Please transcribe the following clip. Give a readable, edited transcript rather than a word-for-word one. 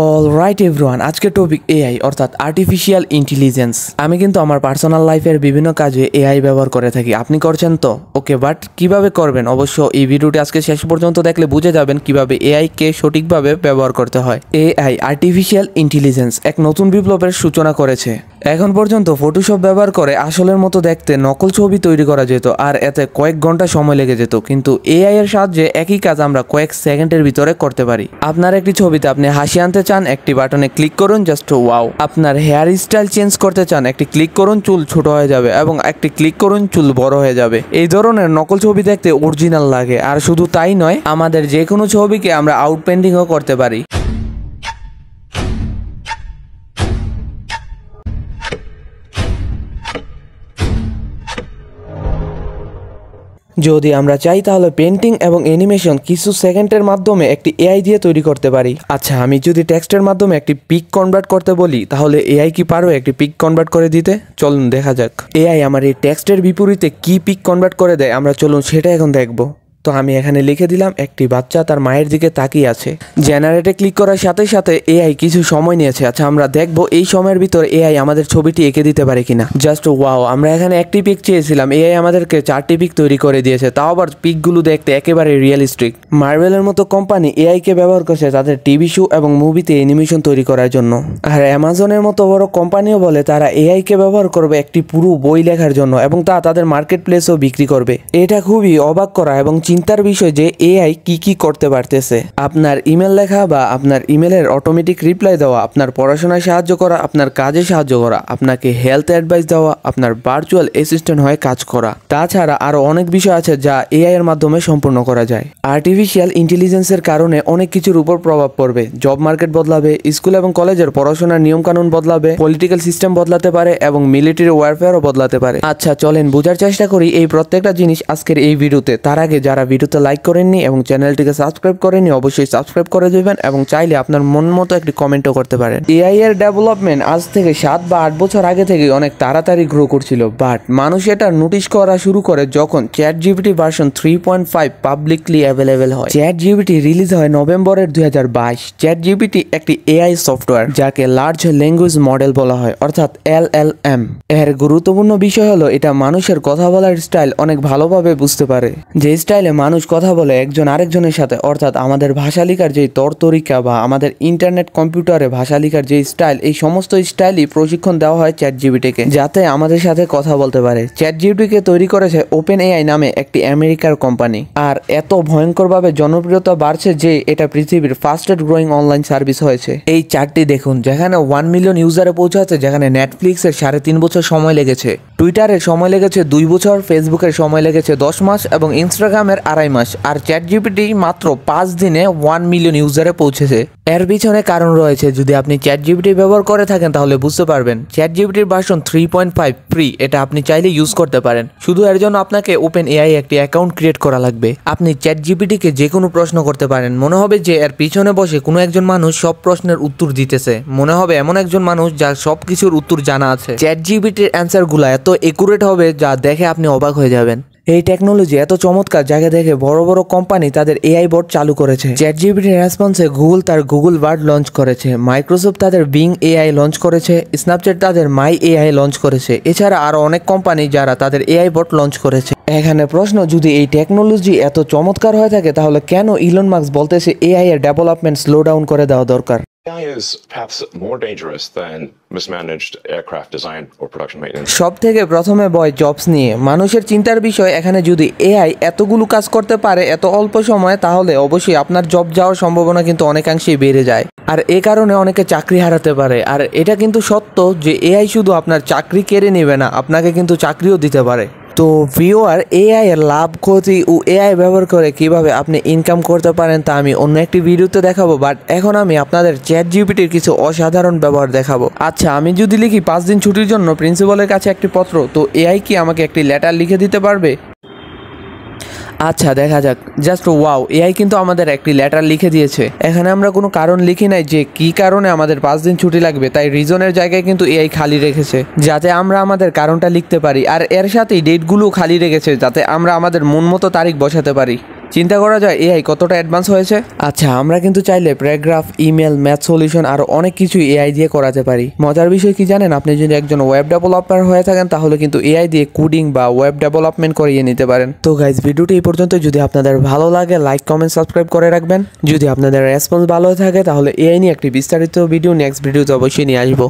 Alright everyone, আজকের topic AI অর্থাৎ artificial intelligence. আমি কিন্তু আমার পার্সোনাল লাইফের বিভিন্ন কাজে এআই ব্যবহার করে থাকি। আপনি করছেন তো? ওকে, বাট কিভাবে করবেন? অবশ্য এই ভিডিওটি আজকে শেষ পর্যন্ত দেখলে বুঝে যাবেন কিভাবে এআই কে সঠিকভাবে ব্যবহার করতে হয়। এআই আর্টিফিশিয়াল ইন্টেলিজেন্স এক নতুন বিপ্লবের সূচনা করেছে। এখন পর্যন্ত ফটোশপ ব্যবহার করে আসলের মতো দেখতে নকল ছবি তৈরি করা যেত, আর এতে কয়েক ঘন্টা সময় লেগে যেত। কিন্তু এআই এর সাহায্যে একই কাজ আমরা কয়েক সেকেন্ডের ভিতরে করতে পারি। আপনার একটি ছবিতে আপনি হাসি আনতে চান, একটি বাটনে ক্লিক করুন, জাস্ট ওয়াও। আপনার হেয়ার স্টাইল চেঞ্জ করতে চান, একটি ক্লিক করুন, চুল ছোট হয়ে যাবে, এবং একটি ক্লিক করুন, চুল বড় হয়ে যাবে। এই ধরনের নকল ছবি দেখতে অরিজিনাল লাগে। আর শুধু তাই নয়, আমাদের যে কোনো ছবিকে আমরা আউটপেন্টিংও করতে পারি। যদি আমরা চাই তাহলে পেন্টিং এবং অ্যানিমেশন কিছু সেকেন্ডের মাধ্যমে একটি এআই দিয়ে তৈরি করতে পারি। আচ্ছা, আমি যদি টেক্সটের মাধ্যমে একটি পিক কনভার্ট করতে বলি, তাহলে এআই কি পারবে একটি পিক কনভার্ট করে দিতে? চলুন দেখা যাক এআই আমার এই টেক্সটের বিপরীতে কি পিক কনভার্ট করে দেয়। আমরা চলুন সেটা এখন দেখব। তো আমি এখানে লিখে দিলাম একটি বাচ্চা তার মায়ের দিকে তাকিয়ে আছে। জেনারেটে ক্লিক করার সাথে সাথে এআই কিছু সময় নিয়েছে। আচ্ছা, আমরা দেখব এই সময়ের ভিতর এআই আমাদের ছবিটি এঁকে দিতে পারে কিনা। জাস্ট ওয়াও, আমরা এখানে একটি পিক চেয়েছিলাম, এআই আমাদেরকে 4টি পিক তৈরি করে দিয়েছে, তাও আবার পিকগুলো দেখতে একেবারে রিয়েলিস্টিক। মার্ভেলের মতো কোম্পানি এআই কে ব্যবহার করছে তাদের টিভি শো এবং মুভিতে অ্যানিমেশন তৈরি করার জন্য। আর অ্যামাজনের মতো বড় কোম্পানিও বলে তারা এআই কে ব্যবহার করবে একটি পুরো বই লেখার জন্য, এবং তা তাদের মার্কেট প্লেসেও বিক্রি করবে। এটা খুবই অবাক করা এবং চিন্তার বিষয় যে এআই কি করতে পারতেছে। আপনার ইমেল লেখা বা আপনার ইমেলের অটোমেটিক রিপ্লাই দেওয়া, আপনার পড়াশোনায় সাহায্য করা, আপনার কাজে সাহায্য করা, আপনাকে হেলথ অ্যাডভাইস দেওয়া, আপনার ভার্চুয়াল অ্যাসিস্ট্যান্ট হয়ে কাজ করা। তাছাড়া আরো অনেক বিষয় আছে যা এআই এর মাধ্যমে সম্পূর্ণ করা যায়। আর্টিফিশিয়াল ইন্টেলিজেন্সের কারণে অনেক কিছুর উপর প্রভাব পড়বে। জব মার্কেট বদলাবে, স্কুল এবং কলেজের পড়াশোনার নিয়মকানুন বদলাবে, পলিটিক্যাল সিস্টেম বদলাতে পারে এবং মিলিটারি ওয়ারফেয়ারও বদলাতে পারে। আচ্ছা, চলেন বোঝার চেষ্টা করি এই প্রত্যেকটা জিনিস আজকের এই ভিডিওতে। তার আগে যারা ভিডিওতে লাইক করেননি এবং চ্যানেলটিকে সাবস্ক্রাইব করেননি, অবশ্যই সাবস্ক্রাইব করে দেবেন এবং চাইলে আপনার মন মতো একটি কমেন্টও করতে পারেন। এআই এর ডেভেলপমেন্ট আজ থেকে 7 বা 8 বছর আগে থেকে অনেক তাড়াতাড়ি গ্রো করছিল, বাট মানুষ এটা নোটিশ করা শুরু করে যখন ChatGPT ভার্সন 3.5 পাবলিকলি অ্যাভেলেবেল হয়। ChatGPT রিলিজ হয় নভেম্বরের 2022। ChatGPT একটি এআই সফটওয়্যার যাকে লার্জ ল্যাঙ্গুয়েজ মডেল বলা হয়, অর্থাৎ LLM। এর গুরুত্বপূর্ণ বিষয় হলো এটা মানুষের কথা বলার স্টাইল অনেক ভালোভাবে বুঝতে পারে। যে স্টাইলে মানুষ কথা বলে একজন আরেকজনের সাথে, অর্থাৎ আমাদের ভাষা লেখার যে তরিকা বা আমাদের ইন্টারনেট কম্পিউটারে ভাষা লেখার যে স্টাইল, এই সমস্ত স্টাইলই প্রশিক্ষণ দেওয়া হয় ChatGPT কে, যাতে আমাদের সাথে কথা বলতে পারে। ChatGPT কে তৈরি করেছে OpenAI নামে একটি আমেরিকার কোম্পানি। আর এত ভয়ঙ্করভাবে জনপ্রিয়তা বাড়ছে যে এটা পৃথিবীর ফাস্টেস্ট গ্রোয়িং অনলাইন সার্ভিস হয়েছে। এই চার্টটি দেখুন, যেখানে 1 মিলিয়ন ইউজারে পৌঁছাচ্ছে, যেখানে নেটফ্লিক্সের 3.5 বছর সময় লেগেছে, টুইটারের সময় লেগেছে 2 বছর, ফেসবুকের সময় লেগেছে 10 মাস এবং ইনস্টাগ্রামের 2.5 মাস। আর ChatGPT মাত্র 5 দিনে 1 মিলিয়ন ইউজারে পৌঁছেছে। এর পিছনে কারণ রয়েছে। যদি আপনি ChatGPT ব্যবহার করে থাকেন তাহলে বুঝতে পারবেন। ChatGPT ভার্সন 3.5 ফ্রি, এটা আপনি চাইলে ইউজ করতে পারেন। শুধু এর জন্য আপনাকে OpenAI একটি অ্যাকাউন্ট ক্রিয়েট করা লাগবে। আপনি ChatGPT কে যে কোনো প্রশ্ন করতে পারেন। মনে হবে যে এর পিছনে বসে কোনো একজন মানুষ সব প্রশ্নের উত্তর দিতেছে। মনে হবে এমন একজন মানুষ যার সব কিছুর উত্তর জানা আছে। ChatGPT এর অ্যান্সার গুলা এত একুরেট হবে যা দেখে আপনি অবাক হয়ে যাবেন। এই টেকনোলজি এত চমৎকার জায়গা দেখে বড় বড় কোম্পানি তাদের এআই বোর্ড চালু করেছে। ChatGPT এর রেসপন্সে গুগল তার গুগল বার্ড লঞ্চ করেছে, মাইক্রোসফট তাদের বিং এআই লঞ্চ করেছে, স্ন্যাপচ্যাট তাদের মাই এআই লঞ্চ করেছে। এছাড়া আরো অনেক কোম্পানি যারা তাদের এআই বোর্ড লঞ্চ করেছে। এখানে প্রশ্ন, যদি এই টেকনোলজি এত চমৎকার হয়ে থাকে তাহলে কেন ইলন মাস্ক বলতেছে এআই এর ডেভেলপমেন্ট স্লো ডাউন করে দেওয়া দরকার? AI is perhaps more dangerous than mismanaged aircraft design or production maintenance. সব থেকে প্রথমে বয় জবস নিয়ে। মানুষের চিন্তার বিষয় এখানে, যদি এআই এতগুলো কাজ করতে পারে এত অল্প সময়ে, তাহলে অবশ্যই আপনার জব যাওয়ার সম্ভাবনা কিন্তু অনেকাংশেই বেড়ে যায়। আর এ কারণে অনেকে চাকরি হারাতে পারে। আর এটা কিন্তু সত্য যে এআই শুধু আপনার চাকরি কেড়ে নেবে না, আপনাকে কিন্তু চাকরিও দিতে পারে। তো ভিউয়ার, এআই এর লাভ ক্ষতি ও এআই ব্যবহার করে কিভাবে আপনি ইনকাম করতে পারেন তা আমি অন্য একটি ভিডিওতে দেখাবো, বাট এখন আমি আপনাদের ChatGPTর কিছু অসাধারণ ব্যবহার দেখাবো। আচ্ছা, আমি যদি লিখি 5 দিন ছুটির জন্য প্রিন্সিপালের কাছে একটি পত্র, তো এআই কি আমাকে একটি লেটার লিখে দিতে পারবে? আচ্ছা, দেখা যাক। জাস্ট ওয়াও, এআই কিন্তু আমাদের একটি লেটার লিখে দিয়েছে। এখানে আমরা কোনো কারণ লিখি নাই যে কি কারণে আমাদের 5 দিন ছুটি লাগবে, তাই রিজনের জায়গায় কিন্তু এআই খালি রেখেছে যাতে আমরা আমাদের কারণটা লিখতে পারি। আর এর সাথেই ডেটগুলো খালি রেখেছে যাতে আমরা আমাদের মন মতো তারিখ বসাতে পারি। চিন্তা করা যায় এআই কতটা অ্যাডভান্স হয়েছে। আচ্ছা, আমরা কিন্তু চাইলে প্যারাগ্রাফ, ইমেল, ম্যাথ সলিউশন আর অনেক কিছু এআই দিয়ে করাতে পারি। মজার বিষয় কি জানেন, আপনি যদি একজন ওয়েব ডেভেলপার হয়ে থাকেন তাহলে কিন্তু এআই দিয়ে কোডিং বা ওয়েব ডেভেলপমেন্ট করিয়ে নিতে পারেন। তো গাইজ, ভিডিওটি এই পর্যন্ত। যদি আপনাদের ভালো লাগে লাইক, কমেন্ট, সাবস্ক্রাইব করে রাখবেন। যদি আপনাদের রেসপন্স ভালো থাকে তাহলে এআই নিয়ে একটি বিস্তারিত ভিডিও নেক্সট ভিডিওতে অবশ্যই নিয়ে আসবো।